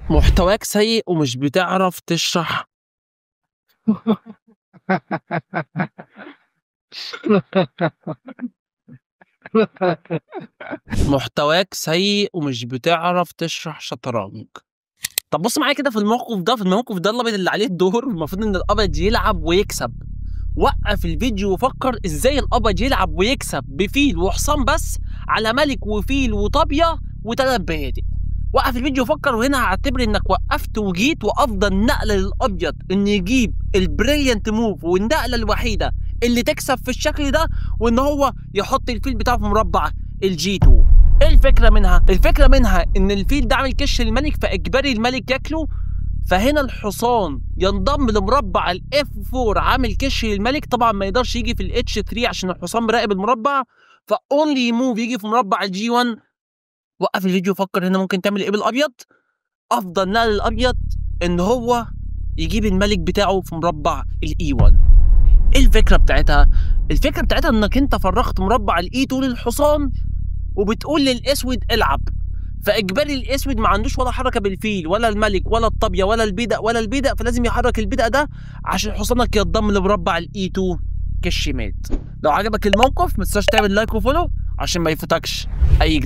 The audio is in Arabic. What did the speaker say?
محتواك سيء ومش بتعرف تشرح. محتواك سيء ومش بتعرف تشرح شطرنج. طب بص معايا كده في الموقف ده الابيض اللي عليه الدور المفروض ان الابيض يلعب ويكسب. وقف الفيديو وفكر ازاي الابيض يلعب ويكسب بفيل وحصان بس على ملك وفيل وطابيه وثلاث بنادق. وقف الفيديو وفكر، وهنا هعتبر انك وقفت وجيت، وافضل نقله للابيض ان يجيب البريليانت موف والنقله الوحيده اللي تكسب في الشكل ده، وان هو يحط الفيل بتاعه في مربع الجي 2. ايه الفكره منها؟ الفكره منها ان الفيل ده عامل كش الملك، فاجباري الملك ياكله، فهنا الحصان ينضم لمربع الاف 4 عامل كش للملك. طبعا ما يقدرش يجي في الاتش 3 عشان الحصان مراقب المربع، فاونلي موف يجي في مربع الجي 1. وقف الفيديو وفكر هنا ممكن تعمل ايه بالابيض. افضل نقل الابيض ان هو يجيب الملك بتاعه في مربع الاي 1. ايه الفكره بتاعتها؟ الفكره بتاعتها انك انت فرغت مربع الاي 2 للحصان وبتقول للاسود العب، فاجباري الاسود ما عندوش ولا حركه بالفيل ولا الملك ولا الطابيه ولا البيدق ولا البيدق، فلازم يحرك البيدق ده عشان حصانك ينضم لمربع الاي 2 كالشمال. لو عجبك الموقف ما تنساش تعمل لايك وفولو عشان ما يفوتكش اي جديد.